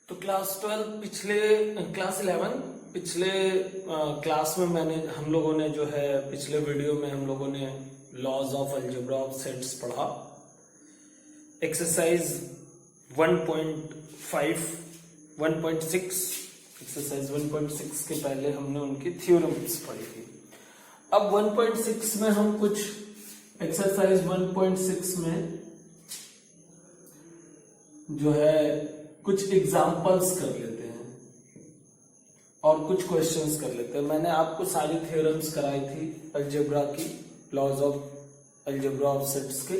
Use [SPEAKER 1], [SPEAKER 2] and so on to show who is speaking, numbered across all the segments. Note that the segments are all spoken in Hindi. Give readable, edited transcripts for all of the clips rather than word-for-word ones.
[SPEAKER 1] तो क्लास 11 पिछले क्लास में हम लोगों ने जो है पिछले वीडियो में हम लोगों ने laws of algebra of sets पढ़ा। एक्सरसाइज 1.5 1.6 एक्सरसाइज 1.6 के पहले हमने उनकी थ्योरम्स पढ़ी थी। अब 1.6 में हम कुछ एक्सरसाइज 1.6 में जो है कुछ एग्जाम्पल्स कर लेते हैं और कुछ क्वेश्चंस कर लेते हैं। मैंने आपको सारी थ्योरम्स कराई थी अलजेब्रा की, laws of algebra of sets के,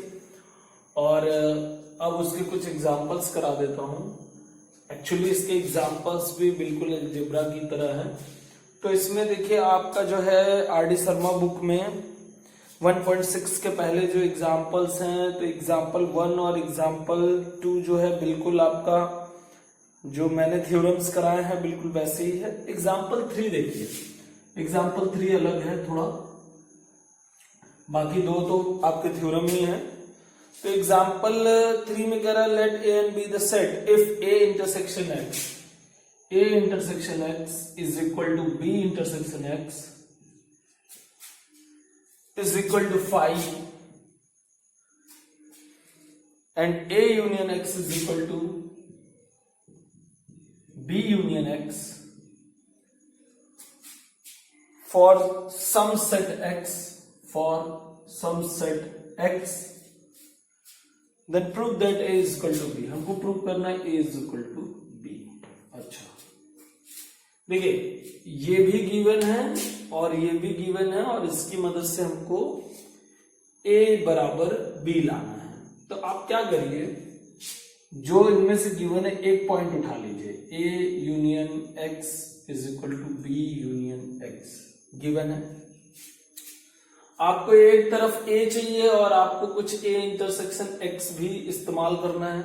[SPEAKER 1] और अब उसके कुछ एग्जाम्पल्स करा देता हूं। एक्चुअली इसके एग्जाम्पल्स भी बिल्कुल अलजेब्रा की तरह है। तो इसमें देखिए आपका जो है आर.डी. शर्मा बुक में 1.6 के पहले जो एग्जाम्पल्स हैं, तो एग्जाम्पल 1 और एग्जाम्पल 2 जो है बिल्कुल आपका जो मैंने थ्योरम्स कराए हैं बिल्कुल वैसे ही है। एग्जाम्पल 3 देखिए, एग्जाम्पल 3 अलग है थोड़ा, बाकी दो तो आपके थ्योरम ही है। तो एग्जाम्पल 3 में कह रहा है let A and B the set if A intersection X, A intersection X is equal to B intersection X is equal to 5 and A union X is equal to B union X for some set X, then prove that A is equal to B। हमको प्रूव करना है A is equal to B। अच्छा देखिए ये भी गिवन है और ये भी गिवन है, और इसकी मदद से हमको A बराबर B लाना है। तो आप क्या करिए, जो इनमें से गिवन है एक पॉइंट उठा लीजिए, A union X is equal to B union X given है। आपको एक तरफ A चाहिए और आपको कुछ A इंटरसेक्शन X भी इस्तेमाल करना है।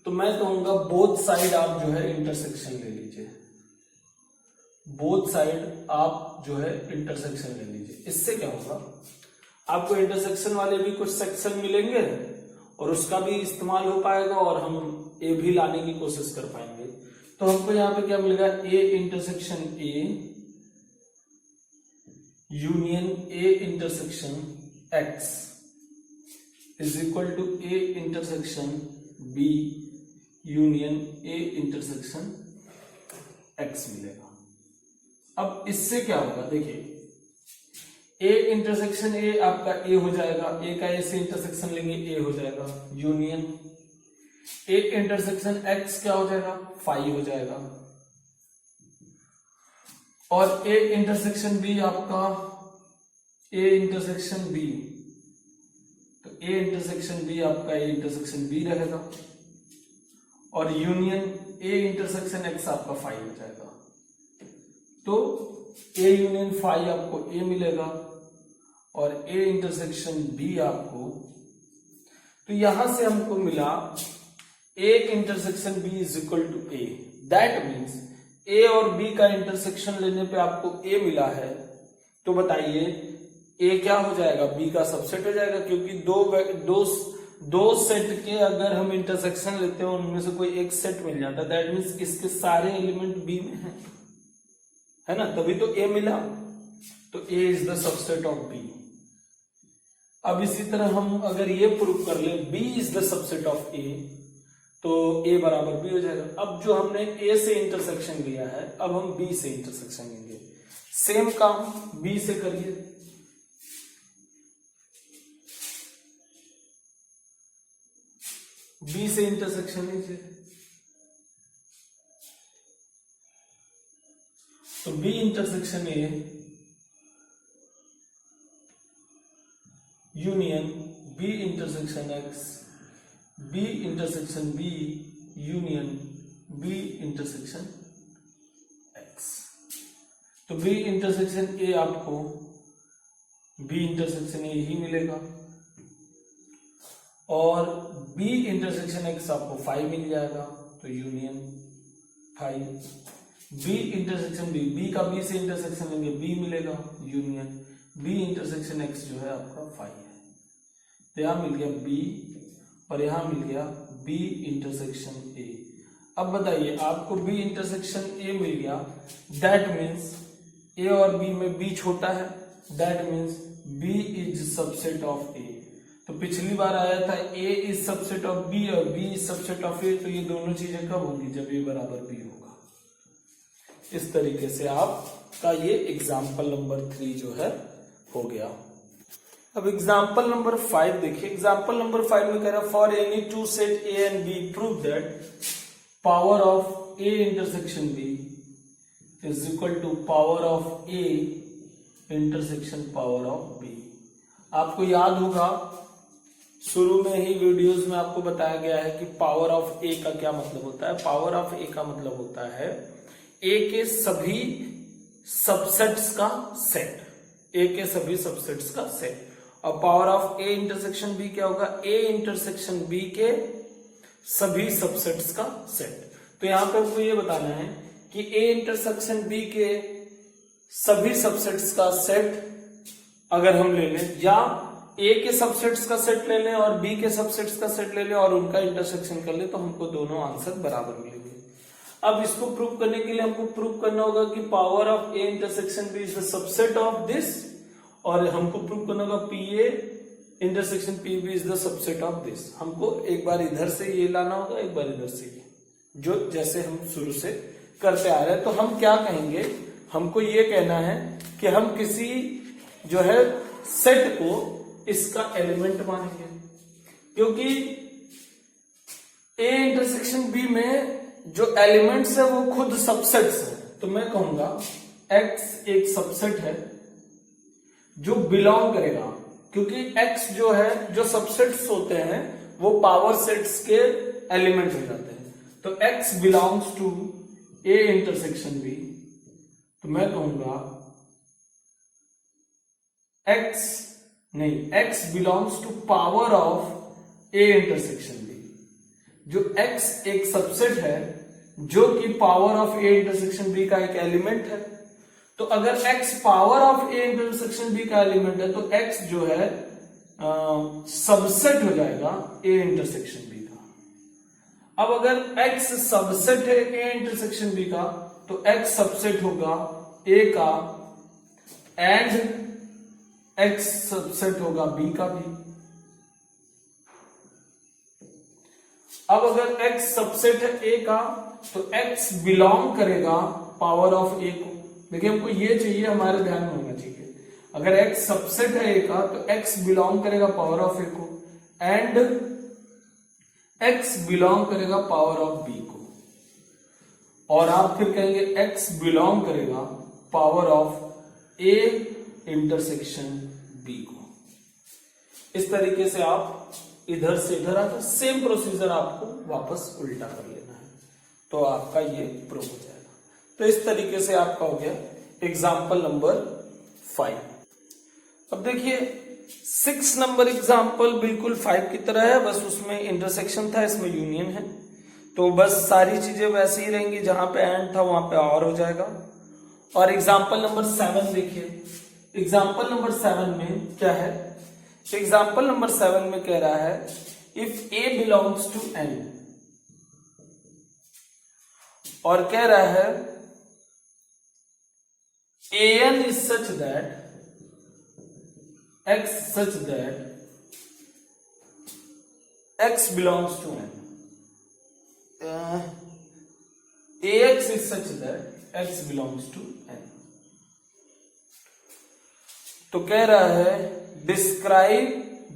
[SPEAKER 1] तो मैं कहूंगा बोथ साइड आप जो है इंटरसेक्शन ले लीजिए, बोथ साइड आप जो है इंटरसेक्शन ले लीजिए। इससे क्या होगा, आपको इंटरसेक्शन वाले भी कुछ सेक्शन मिलेंगे और उसका भी इस्तेमाल हो पाएगा और हम ए भी लाने की कोशिश कर पाएंगे। तो हमको यहाँ पे क्या मिलेगा, A intersection A union A intersection X is equal to A intersection B union A intersection X मिलेगा। अब इससे क्या होगा, देखिए ए इंटरसेक्शन ए आपका ए हो जाएगा, ए का ए से इंटरसेक्शन लेंगे ए हो जाएगा, यूनियन ए इंटरसेक्शन एक्स क्या हो जाएगा, 5 हो जाएगा, और ए इंटरसेक्शन बी आपका ए इंटरसेक्शन बी, तो ए इंटरसेक्शन बी आपका ए इंटरसेक्शन बी रहेगा, और यूनियन ए इंटरसेक्शन एक्स आपका 5 हो जाएगा। तो ए यूनियन 5 आपको ए मिलेगा और ए इंटरसेक्शन बी आपको, तो यहां से हमको मिला A intersection B is equal to A. That means A और बी का इंटरसेक्शन लेने पे आपको ए मिला है। तो बताइए ए क्या हो जाएगा, बी का सबसेट हो जाएगा, क्योंकि दो सेट के अगर हम इंटरसेक्शन लेते हैं उनमें से कोई एक सेट मिल जाता है। दैट मीन्स इसके सारे एलिमेंट बी में है ना, तभी तो ए मिला। तो A is the subset of B. अब इसी तरह हम अगर ये प्रूव कर ले B is the subset of A, तो ए बराबर बी हो जाएगा। अब जो हमने ए से इंटरसेक्शन लिया है, अब हम बी से इंटरसेक्शन लेंगे। सेम काम बी से करिए, बी से इंटरसेक्शन लीजिए। तो B intersection A union B intersection X, B intersection B union B intersection X. तो बी इंटरसेक्शन ए आपको बी इंटरसेक्शन ए ही मिलेगा, और बी इंटरसेक्शन एक्स आपको 5 मिल जाएगा, तो यूनियन 5। बी इंटरसेक्शन बी का बी से इंटरसेक्शन लेंगे बी मिलेगा, यूनियन बी इंटरसेक्शन एक्स जो है आपका 5 है। तो यहां मिल गया बी और यहां मिल गया बी इंटरसेक्शन ए। अब बताइए, आपको बी इंटरसेक्शन ए मिल गया, दैट मीन्स ए और बी में बी छोटा है, that means B is subset of A. तो पिछली बार आया था A is subset of B और B is subset of A, तो ये दोनों चीजें कब होंगी, जब ए बराबर बी होगा। इस तरीके से आपका ये एग्जाम्पल नंबर 3 जो है हो गया। अब एग्जाम्पल नंबर 5 देखिए। एग्जाम्पल नंबर 5 में कह रहा है for any two set A and B prove that power of A intersection B is equal to power of A intersection power of B. आपको याद होगा शुरू में ही वीडियोस में आपको बताया गया है कि पावर ऑफ ए का क्या मतलब होता है। पावर ऑफ ए का मतलब होता है ए के सभी सबसेट्स का सेट, ए के सभी सबसेट्स का सेट। और power of A intersection B क्या होगा, ए इंटरसेक्शन बी के सभी सबसेट्स का सेट। तो यहां पे आपको ये बताना है कि ए इंटरसेक्शन बी के सभी सबसेट्स का सेट अगर हम ले लें, या ए के सबसेट्स का सेट ले लें और बी के सबसेट्स का सेट ले लें और उनका इंटरसेक्शन कर लें, तो हमको दोनों आंसर बराबर मिलेंगे। अब इसको प्रूव करने के लिए हमको प्रूव करना होगा कि power of A intersection B is the subset of this, और हमको प्रूव करना होगा P A intersection P B is the subset of this. हमको एक बार इधर से ये लाना होगा, एक बार इधर से ये, जो जैसे हम शुरू से करते आ रहे हैं। तो हम क्या कहेंगे, हमको ये कहना है कि हम किसी जो है सेट को इसका एलिमेंट मानेंगे, क्योंकि ए इंटरसेक्शन बी में जो एलिमेंट्स है वो खुद सबसेट्स है। तो मैं कहूंगा x एक सबसेट है जो बिलोंग करेगा, क्योंकि x जो है, जो सबसेट्स होते हैं वो पावर सेट्स के एलिमेंट हो जाते हैं। तो x belongs to a intersection b। तो मैं कहूंगा x belongs to power of a intersection b। जो x एक सबसेट है जो कि power of a intersection b का एक एलिमेंट है। तो अगर x power of a intersection b का एलिमेंट है, तो x जो है सबसेट हो जाएगा a इंटरसेक्शन b का। अब अगर x सबसेट है a इंटरसेक्शन b का, तो x सबसेट होगा a का एंड x सबसेट होगा b का भी। अब अगर x सबसेट है a का, तो x बिलोंग करेगा पावर ऑफ a को। देखिए हमको ये चाहिए, हमारे ध्यान में होना चाहिए, अगर x सबसेट है a का तो x बिलोंग करेगा पावर ऑफ a को एंड x बिलोंग करेगा पावर ऑफ b को, और आप फिर कहेंगे x बिलोंग करेगा power of a intersection b को। इस तरीके से आप इधर से इधर आकर सेम प्रोसीजर आपको वापस उल्टा कर लेना है, तो आपका ये प्रूव हो जाएगा। तो इस तरीके से आपका हो गया एग्जाम्पल नंबर 5। अब देखिए 6 नंबर एग्जाम्पल बिल्कुल 5 की तरह है, बस उसमें इंटरसेक्शन था, इसमें यूनियन है। तो बस सारी चीजें वैसे ही रहेंगी, जहां पे एंड था वहां पे और हो जाएगा। और एग्जाम्पल नंबर 7 देखिए। एग्जाम्पल नंबर 7 में क्या है, एग्जाम्पल नंबर 7 में कह रहा है if a belongs to n, और कह रहा है an is such that x such that x belongs to n, ax is such that x belongs to n। तो कह रहा है describe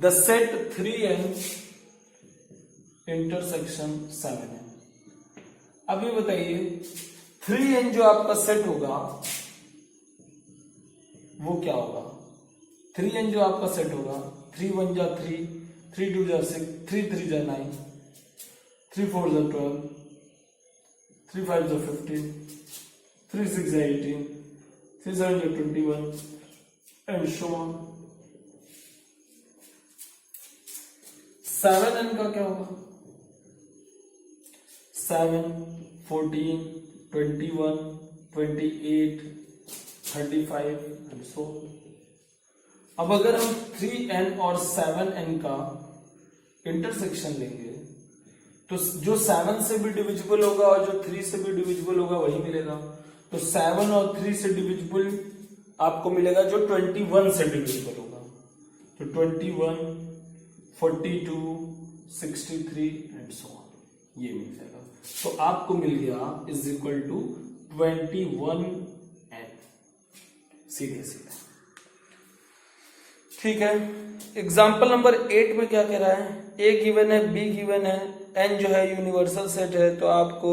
[SPEAKER 1] the set 3n intersection 7n। अभी बताइए 3n जो आपका सेट होगा वो क्या होगा। 3n जो आपका सेट होगा, 3 1 जा 3, 3 2 जा 6, 3 3 जा 9, 3 4 जा 12, 3 5 जा 15, 3 6 जा 18, 3 7 जा 21 एंड सो ऑन। 7n का क्या होगा, 7 14 21 28 35 एंड सो। अब अगर हम 3n और 7n का इंटरसेक्शन लेंगे तो जो 7 से भी डिविजिबल होगा और जो 3 से भी डिविजिबल होगा वही मिलेगा। तो 7 और 3 से डिविजिबल आपको मिलेगा जो 21 से डिविजिबल होगा। तो 21, 42, 63 एंड सो ऑन, ये मिल जाएगा। तो आपको मिल गया इज इक्वल टू 21n, सीधे सीधे। ठीक है, एग्जाम्पल नंबर 8 में क्या कह रहा है, ए गिवन है, बी गिवन है, एन जो है यूनिवर्सल सेट है, तो आपको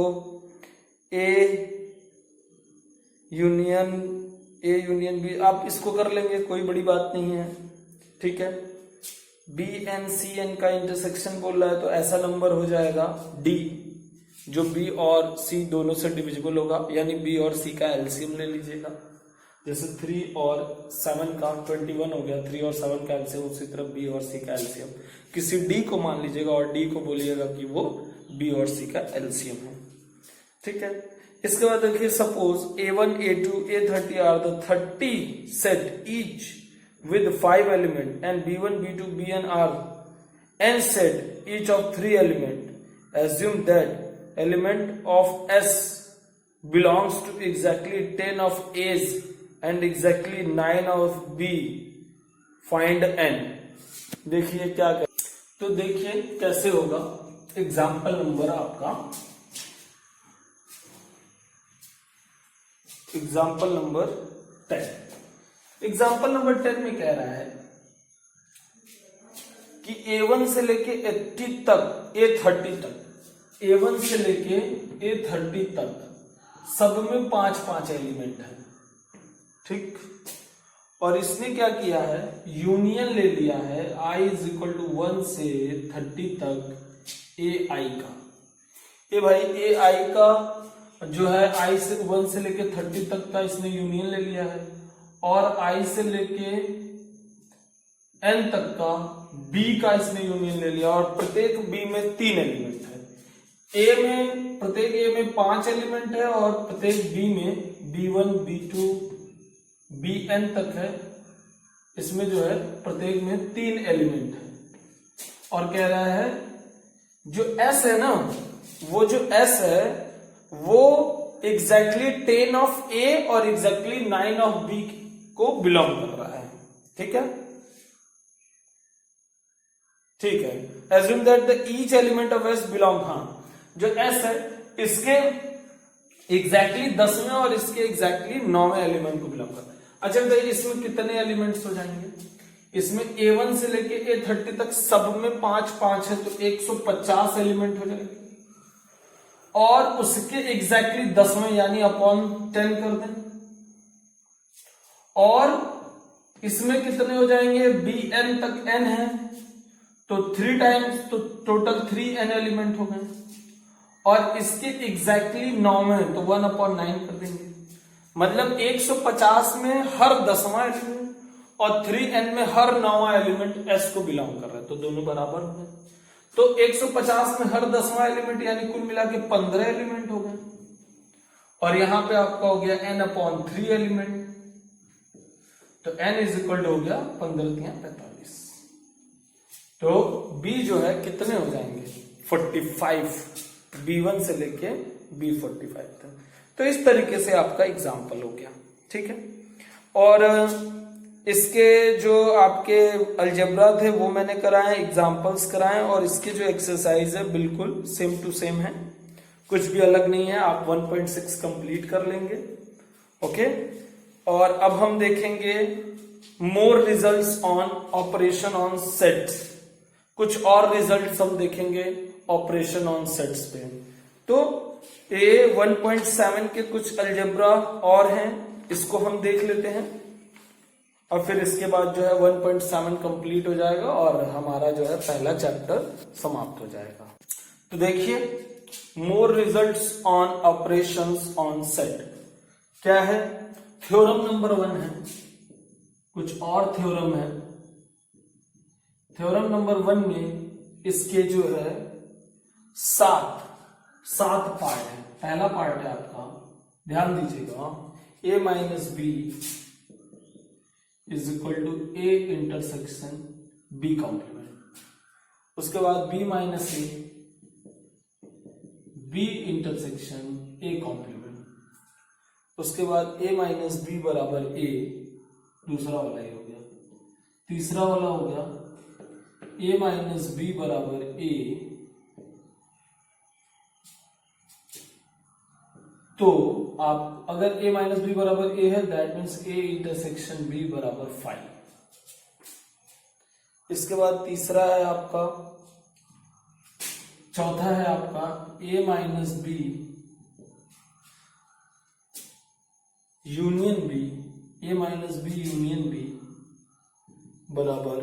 [SPEAKER 1] ए यूनियन बी, आप इसको कर लेंगे, कोई बड़ी बात नहीं है। ठीक है, बी एन सी एन का इंटरसेक्शन बोल रहा है, तो ऐसा नंबर हो जाएगा डी, जो बी और सी दोनों से डिविजिबल होगा, यानी बी और सी का एलसीएम ले लीजिएगा। जैसे 3 और 7 का 21 हो गया, 3 और 7 का एलसीएम, उसी तरह बी और सी का एलसीएम किसी डी को मान लीजिएगा और डी को बोलिएगा कि वो बी और सी का एलसीएम है। ठीक है, इसके बाद देखिए, suppose A1, A2, A30 are the 30 set each with 5 element and B1, B2, Bn are n set each of 3 element. Assume that element of S belongs to exactly 10 of A's and exactly 9 of B. Find n. देखिए क्या कर, तो देखिए कैसे होगा। एग्जाम्पल नंबर आपका, एग्जाम्पल नंबर 10। एग्जाम्पल नंबर 10 में कह रहा है कि A1 से लेके 80 तक, A30 तक, A1 से लेके A30 तक सब में 5-5 एलिमेंट है। ठीक, और इसने क्या किया है, यूनियन ले लिया है i इज इक्वल टू 1 से 30 तक AI का। ये भाई AI का जो है i से 1 से लेके 30 तक का इसने यूनियन ले लिया है, और i से लेके n तक का b का इसने यूनियन ले लिया, और प्रत्येक b में 3 एलिमेंट है। a में, प्रत्येक a में 5 एलिमेंट है, और प्रत्येक b में b1, b2, bn तक है। इसमें जो है प्रत्येक में 3 एलिमेंट है, और कह रहा है जो s है ना, वो जो s है वो एग्जैक्टली 10 ऑफ a और एग्जैक्टली 9 ऑफ b को बिलोंग कर रहा है। ठीक है, ठीक है, assume that the each element of s belong, हाँ जो s है इसके एग्जैक्टली 10वें और इसके एग्जैक्टली 9वें एलिमेंट को बिलोंग कर रहा है। अच्छा बताइए इसमें कितने एलिमेंट्स हो जाएंगे, इसमें A1 से लेके A30 तक सब में 5-5 है, तो 150 एलिमेंट हो जाएंगे, और उसके एग्जैक्टली 10वें यानी अपॉन 10 कर दें, और इसमें कितने हो जाएंगे, Bn तक n है, तो 3 टाइम्स, तो टोटल 3n एलिमेंट हो गए, और इसके एग्जैक्टली 9वें, तो 1/9 कर देंगे। मतलब 150 में हर 10वां एलिमेंट और 3n में हर 9वां एलिमेंट s को बिलोंग कर रहा है, तो दोनों बराबर हो गए। तो 150 में हर 10वां एलिमेंट यानी कुल मिला के 15 एलिमेंट हो गए, और यहां पे आपका हो गया n/3 एलिमेंट, तो n इज इक्वल हो गया 15×45। तो b जो है कितने हो जाएंगे, 45, B1 से लेके B45 तक। तो इस तरीके से आपका एग्जाम्पल हो गया। ठीक है, और इसके जो आपके अलजेब्रा थे वो मैंने कराए, एग्जाम्पल्स कराए, और इसके जो एक्सरसाइज है बिल्कुल सेम टू सेम है, कुछ भी अलग नहीं है। आप 1.6 कंप्लीट कर लेंगे। ओके, और अब हम देखेंगे more results on operation on sets, कुछ और रिजल्ट्स हम देखेंगे ऑपरेशन ऑन सेट्स पे। तो ये 1.7 के कुछ अलजेब्रा और हैं, इसको हम देख लेते हैं, और फिर इसके बाद जो है 1.7 कंप्लीट हो जाएगा और हमारा जो है पहला चैप्टर समाप्त हो जाएगा। तो देखिए, more results on operations on set क्या है, थ्योरम नंबर 1 है, कुछ और थ्योरम है। थ्योरम नंबर 1 में इसके जो है 7 पार्ट है। पहला पार्ट है आपका, ध्यान दीजिएगा, a minus B is equal to a intersection b complement. उसके बाद b minus A B intersection A complement, उसके बाद ए माइनस बी बराबर ए, दूसरा वाला ये हो गया। तीसरा वाला हो गया ए माइनस बी बराबर ए, तो आप अगर a माइनस बी बराबर a है that means a intersection b बराबर 5। इसके बाद तीसरा है आपका, चौथा है आपका a minus B union b, a minus B union b बराबर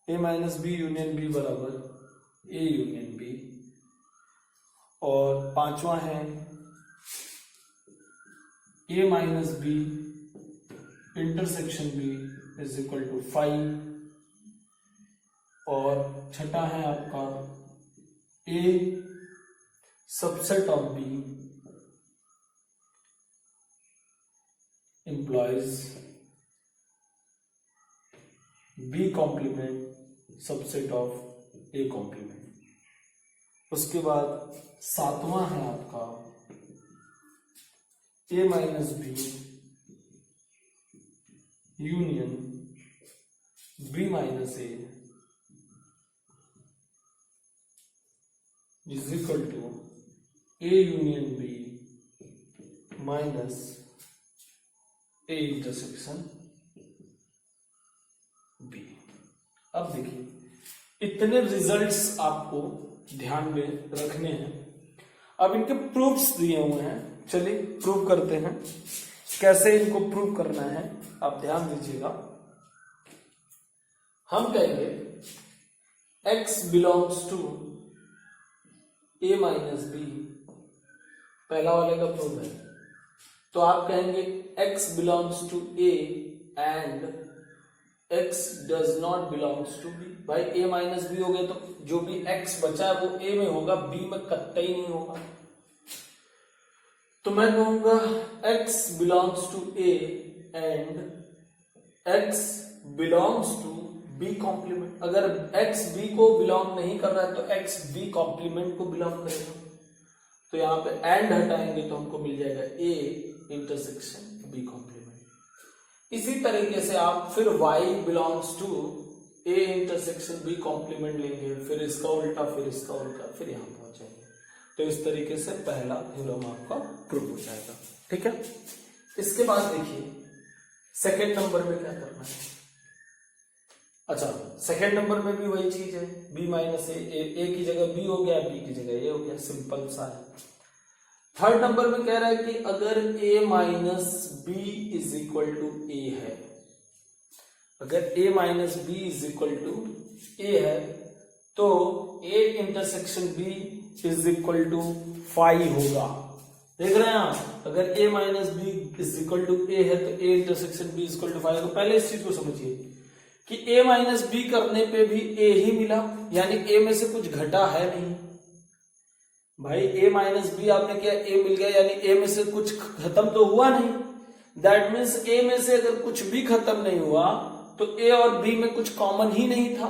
[SPEAKER 1] a minus B union b बराबर a यूनियन b। और पांचवा है a minus B intersection b is equal to 5। और छठा है आपका a subset of b implies b complement subset of a complement. उसके बाद सातवां है आपका a minus B union b minus A is equal to a union b minus a intersection b। अब देखिए इतने रिजल्ट्स आपको ध्यान में रखने हैं। अब इनके प्रूफ्स दिए हुए हैं, चलिए प्रूव करते हैं। कैसे इनको प्रूव करना है आप ध्यान दीजिएगा। हम कहेंगे x belongs to a minus B, पहला वाले का प्रूफ है। तो आप कहेंगे x belongs to a and x does not belongs to b। भाई a माइनस बी हो गया तो जो भी x बचा है वो a में होगा, b में कतई नहीं होगा। तो मैं कहूंगा x belongs to a and x belongs to b complement. अगर x b को बिलोंग नहीं कर रहा है तो x b कॉम्प्लीमेंट को बिलोंग करेगा। तो यहां पे एंड हटाएंगे तो हमको मिल जाएगा a इंटरसेक्शन b कॉम्प्लीमेंट। इसी तरीके से आप फिर y belongs to a intersection b complement लेंगे, फिर इसका उल्टा, फिर इसका उल्टा, फिर यहां पहुंच जाएंगे। तो इस तरीके से पहला थ्योरम आपका प्रूव हो जाएगा। ठीक है, इसके बाद देखिए सेकेंड नंबर में क्या करना है। अच्छा, सेकेंड नंबर में भी वही चीज है, b माइनस ए की जगह b हो गया, b की जगह a हो गया, सिंपल सा है। थर्ड नंबर में कह रहा है कि अगर a minus B is equal to A है, अगर a minus B is equal to A है तो a intersection b is equal to 5 होगा। देख रहे हैं आप, अगर a minus B is equal to A है तो a intersection b is equal to 5 होगा। पहले इस चीज को समझिए कि a माइनस बी करने पे भी a ही मिला, यानी a में से कुछ घटा है नहीं। भाई a माइनस बी आपने किया, a मिल गया, यानी a में से कुछ खत्म तो हुआ नहीं। दैट मीन्स a में से अगर कुछ भी खत्म नहीं हुआ तो a और b में कुछ कॉमन ही नहीं था।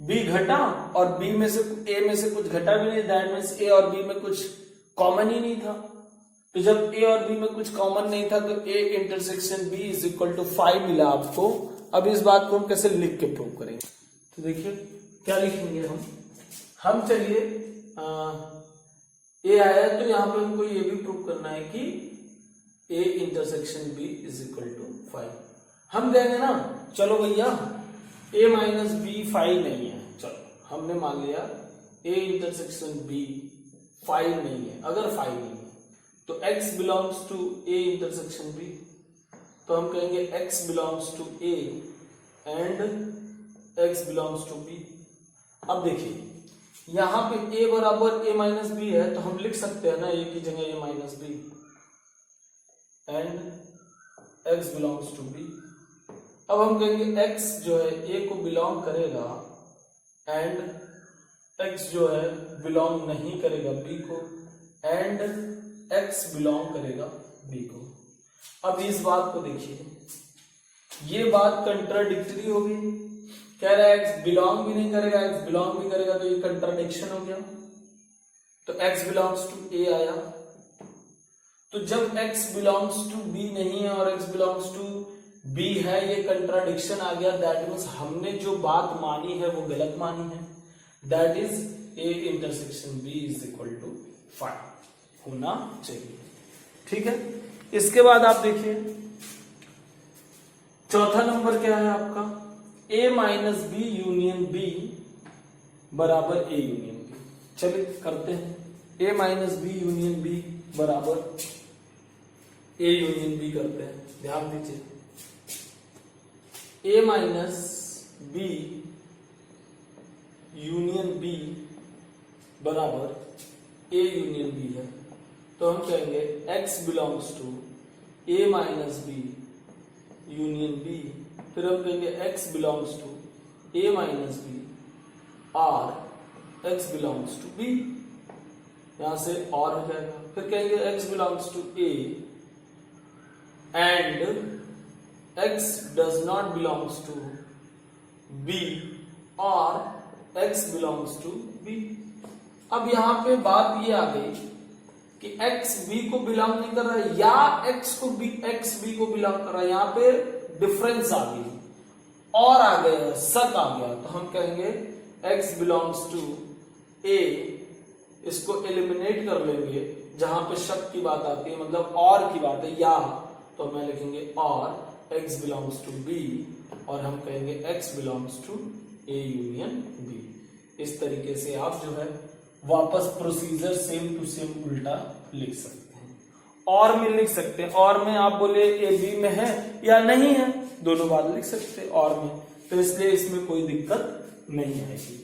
[SPEAKER 1] b घटा और b में से a में से कुछ घटा भी नहीं, दैट मीन्स a और b में कुछ कॉमन ही नहीं था। तो जब a और b में कुछ कॉमन नहीं था तो a intersection b is equal to 5 मिला आपको। अब इस बात को हम कैसे लिख के प्रूव करेंगे, तो देखिए क्या लिखेंगे हम चलिए ए आया तो यहां पे हमको ये भी प्रूव करना है कि a intersection b is equal to 5। हम कहेंगे ना, चलो भैया a माइनस बी 5 नहीं है, चलो हमने मान लिया a इंटरसेक्शन b 5 नहीं है। अगर 5 नहीं है तो x belongs to a intersection b, तो हम कहेंगे x belongs to a and x belongs to b। अब देखिए यहां पे a बराबर a माइनस बी है तो हम लिख सकते हैं ना a की जगह a minus B and x belongs to b। अब हम कहेंगे x जो है a को बिलोंग करेगा एंड x जो है बिलोंग नहीं करेगा b को एंड x बिलोंग करेगा b को। अब इस बात को देखिए, ये बात कंट्राडिक्टरी होगी। कह रहा है x बिलोंग भी नहीं करेगा, x बिलोंग भी करेगा, तो ये कंट्राडिक्शन हो गया। तो x बिलोंग्स टू a आया। तो जब x बिलोंग्स टू b नहीं है और x बिलोंग्स टू b है, ये कंट्राडिक्शन आ गया। दैट मीन्स हमने जो बात मानी है वो गलत मानी है। That is a intersection b is equal to 5 होना चाहिए। ठीक है, इसके बाद आप देखिए चौथा नंबर क्या है आपका, a minus B union b बराबर a यूनियन b। चलिए करते हैं, a minus B union b बराबर a यूनियन b करते हैं। ध्यान दीजिए, a minus B union b बराबर a यूनियन b है। तो हम कहेंगे x belongs to a minus B union b, फिर हम कहेंगे x belongs to a minus B और x बिलोंग्स टू b, यहां से और हो जाएगा। फिर कहेंगे x belongs to a and x does not belongs to b और x बिलोंग्स टू b। अब यहां पे बात ये आ गई कि x b को बिलोंग नहीं कर रहा है या x b को बिलोंग कर रहा है। यहां पे डिफरेंस आ गई और आ गया, शक आ गया। तो हम कहेंगे x बिलोंग्स टू a, इसको एलिमिनेट कर लेंगे जहां पे शक की बात आती है, मतलब और की बात है या, तो मैं लिखेंगे और x बिलोंग्स टू b और हम कहेंगे x belongs to a union b। इस तरीके से आप जो है वापस प्रोसीजर सेम टू सेम उल्टा लिख सकते हैं। और में लिख सकते हैं, और में आप बोले ए बी में है या नहीं है, दोनों बात लिख सकते हैं और में, तो इसलिए इसमें कोई दिक्कत नहीं आएगी।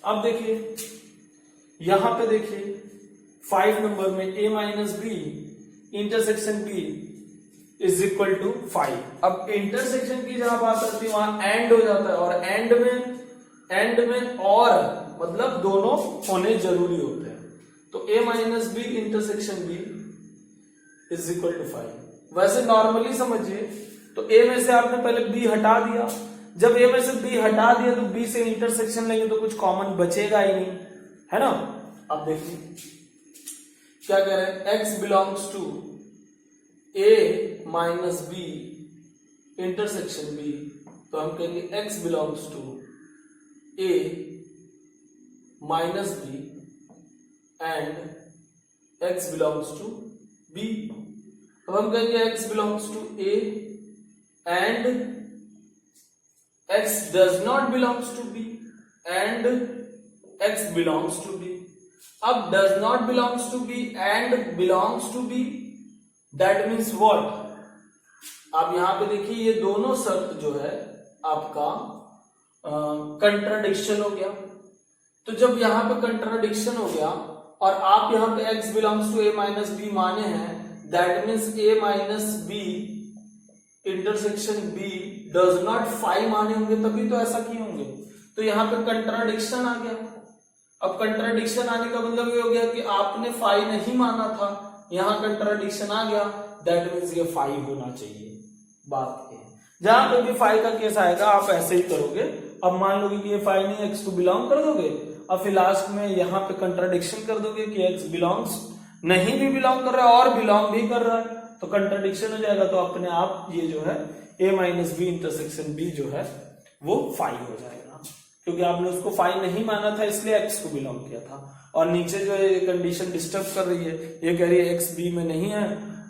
[SPEAKER 1] अब देखिए यहां पे देखिए 5 नंबर में a minus B intersection b is equal to 5। अब इंटरसेक्शन की जहां बात आती है वहां एंड हो जाता है, और एंड में और मतलब दोनों होने जरूरी होते हैं। तो a minus B intersection b is equal to 5। वैसे नॉर्मली समझिए तो a में से आपने पहले b हटा दिया, जब a में से b हटा दिया तो b से इंटरसेक्शन लेंगे तो कुछ कॉमन बचेगा ही नहीं, है ना। अब देखिए क्या कह रहे हैं, x belongs to a minus B intersection b, तो हम कहेंगे x belongs to a minus B and x belongs to b। अब हम कहेंगे x belongs to a and x does not belongs to b and x belongs to b। अब does not belongs to b and belongs to b, that means what. आप यहां पे देखिए ये दोनों शर्त जो है आपका कंट्राडिक्शन हो गया। तो जब यहां पे कंट्राडिक्शन हो गया और आप यहां पे x belongs to a minus B माने हैं, that means a minus B intersection b does not 5 माने होंगे, तभी तो ऐसा किए होंगे। तो यहां पे कंट्राडिक्शन आ गया। अब कंट्राडिक्शन आने का मतलब ये हो गया कि आपने 5 नहीं माना था, यहां कंट्राडिक्शन आ गया, दैट मीन्स ये 5 होना चाहिए। बात ये जहां पे भी 5 का केस आएगा आप ऐसे ही करोगे। अब मान लोगे कि ये 5 नहीं, x को बिलोंग कर दोगे, और फिर लास्ट में यहां पे कंट्राडिक्शन कर दोगे कि x बिलोंग्स नहीं भी बिलोंग कर रहा है और बिलोंग भी कर रहा है, तो कंट्राडिक्शन हो जाएगा। तो अपने आप ये जो है a minus B intersection b जो है वो 5 हो जाएगा, क्योंकि आपने उसको 5 नहीं माना था इसलिए x को बिलोंग किया था। और नीचे जो है कंडीशन डिस्टर्ब कर रही है, ये कह रही है x b में नहीं है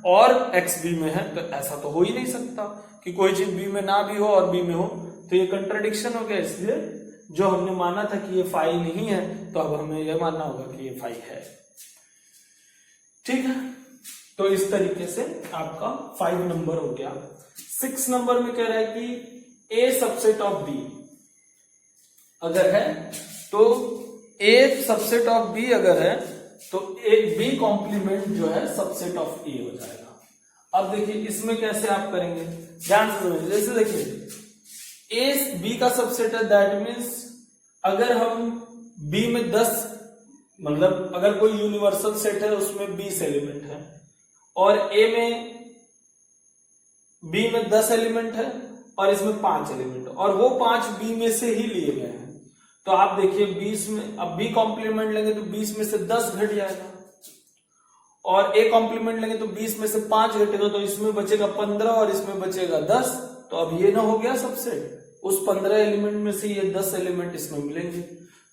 [SPEAKER 1] और x b में है, तो ऐसा तो हो ही नहीं सकता कि कोई चीज b में ना भी हो और b में हो, तो ये कंट्राडिक्शन हो गया। इसलिए जो हमने माना था कि ये 5 नहीं है, तो अब हमें यह मानना होगा कि ये 5 है। ठीक है, तो इस तरीके से आपका 5 नंबर हो गया। 6 नंबर में कह रहा है कि a सबसेट ऑफ b अगर है तो a सबसेट ऑफ b अगर है तो b कॉम्प्लीमेंट जो है सबसेट ऑफ a हो जाएगा। अब देखिए इसमें कैसे आप करेंगे, ध्यान से समझिए। जैसे देखिए a b का सबसेट है, दैट मीन्स अगर हम b में 10 मतलब अगर कोई यूनिवर्सल सेट है उसमें 20 एलिमेंट है और b में 10 एलिमेंट है और इसमें 5 एलिमेंट और वो 5 b में से ही लिए गए हैं, तो आप देखिए 20 में, अब b कॉम्प्लीमेंट लेंगे तो 20 में से 10 घट जाएगा, और a कॉम्प्लीमेंट लेंगे तो 20 में से 5 घटेगा, तो इसमें बचेगा 15 और इसमें बचेगा 10। तो अब ये ना हो गया सबसेट, उस 15 एलिमेंट में से ये 10 एलिमेंट इसमें मिलेंगे।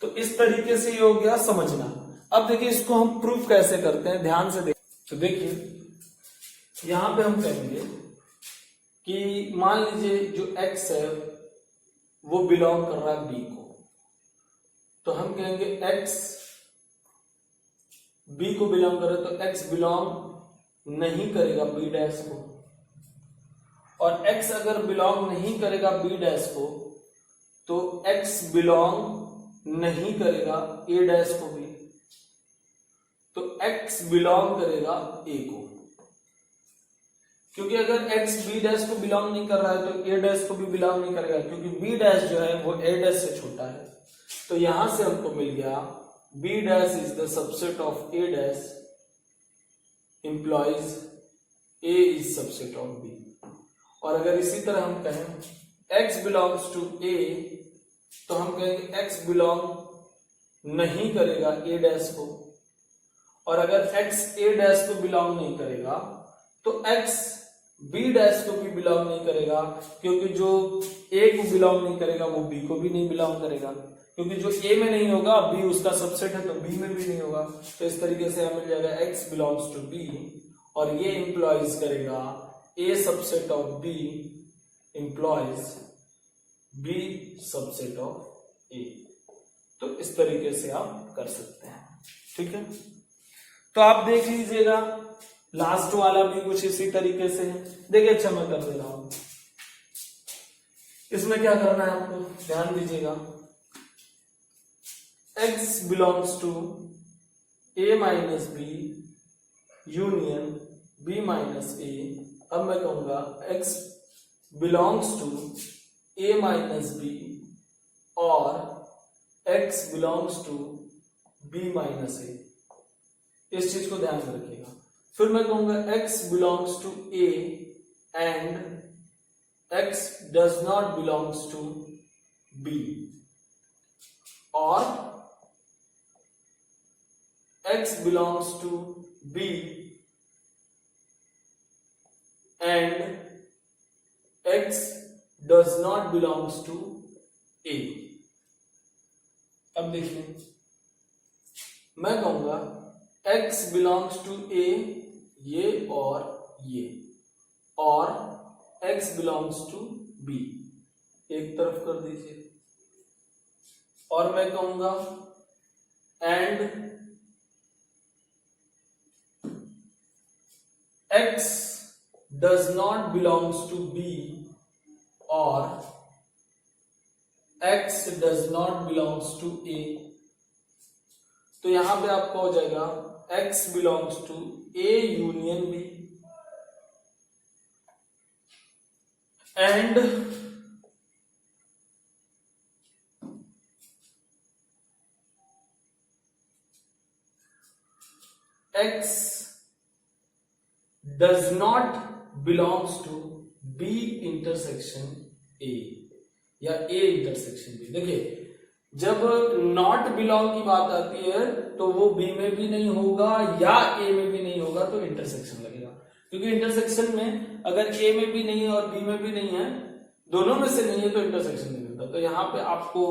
[SPEAKER 1] तो इस तरीके से ये हो गया समझना। अब देखिए इसको हम प्रूफ कैसे करते हैं, ध्यान से देखिए। तो देखिए यहां पे हम कहेंगे कि मान लीजिए जो x है वो बिलोंग कर रहा है b को, तो हम कहेंगे x b को बिलोंग करे तो x बिलोंग नहीं करेगा b डैश को, और x अगर बिलोंग नहीं करेगा b डैश को तो x बिलोंग नहीं करेगा a डैश को भी, तो x बिलोंग करेगा a को। क्योंकि अगर x b डैश को बिलोंग नहीं कर रहा है तो a डैश को भी बिलोंग नहीं करेगा, क्योंकि b डैश जो है वो a डैश से छोटा है। तो यहां से हमको मिल गया b dash is the subset of a dash employees a is subset of b। और अगर इसी तरह हम कहें x बिलोंग्स टू a, तो हम कहेंगे x बिलोंग नहीं करेगा a डैश को, और अगर x a डैश को बिलोंग नहीं करेगा तो x b डैश को भी बिलोंग नहीं करेगा, क्योंकि जो a को बिलोंग नहीं करेगा वो b को भी नहीं बिलोंग करेगा, क्योंकि जो a में नहीं होगा b उसका सबसेट है तो b में भी नहीं होगा। तो इस तरीके से हमें मिल जाएगा x बिलोंग्स टू b, और ये इंप्लॉइज करेगा a subset of b implies b subset of a। तो इस तरीके से आप कर सकते हैं, ठीक है। तो आप देख लीजिएगा लास्ट वाला भी कुछ इसी तरीके से है। देखिए अच्छा मैं कर दे रहा हूं, इसमें क्या करना है आपको ध्यान दीजिएगा। x belongs to a minus b union b minus a। अब मैं कहूंगा x belongs to a minus b और x belongs to b minus a। इस चीज को ध्यान में रखिएगा। फिर मैं कहूंगा x belongs to a and x does not belongs to b, और x belongs to b and x does not belongs to a। अब देखिए मैं कहूंगा x बिलोंग्स टू a ये और ये, और x बिलोंग्स टू b एक तरफ कर दीजिए, और मैं कहूंगा and x does not belongs to b और x does not belongs to a। तो यहां पे आपका हो जाएगा x belongs to a union b and x does not belongs to b intersection a या a इंटरसेक्शन b। देखिए जब नॉट बिलोंग की बात आती है तो वो b में भी नहीं होगा या a में भी नहीं होगा, तो इंटरसेक्शन लगेगा। क्योंकि इंटरसेक्शन में अगर a में भी नहीं है और b में भी नहीं है, दोनों में से नहीं है, तो इंटरसेक्शन नहीं मिलता। तो यहाँ पे आपको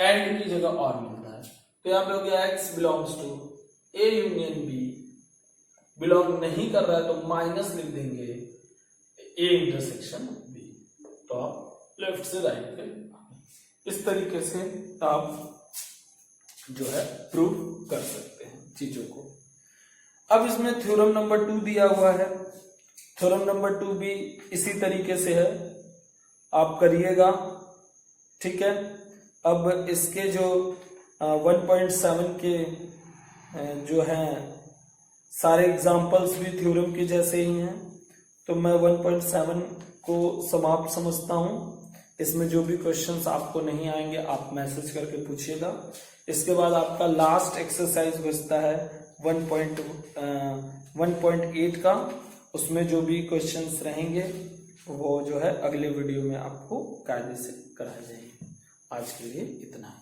[SPEAKER 1] एंड की जगह और मिलता है। तो यहाँ पे हो गया x belongs to a union b, belong नहीं कर रहा है तो माइनस लिख देंगे a इंटरसेक्शन b। तो आप लेफ्ट से राइट पे इस तरीके से आप जो है प्रूव कर सकते हैं चीजों को। अब इसमें थ्योरम नंबर 2 दिया हुआ है। थ्योरम नंबर 2 भी इसी तरीके से है, आप करिएगा, ठीक है। अब इसके जो 1.7 के जो हैं सारे एग्जाम्पल्स भी थ्योरम के जैसे ही हैं, तो मैं 1.7 को समाप्त समझता हूं। इसमें जो भी क्वेश्चंस आपको नहीं आएंगे आप मैसेज करके पूछिएगा। इसके बाद आपका लास्ट एक्सरसाइज बचता है 1.8 का, उसमें जो भी क्वेश्चंस रहेंगे वो जो है अगले वीडियो में आपको कायदे से कराए जाएंगे। आज के लिए इतना है।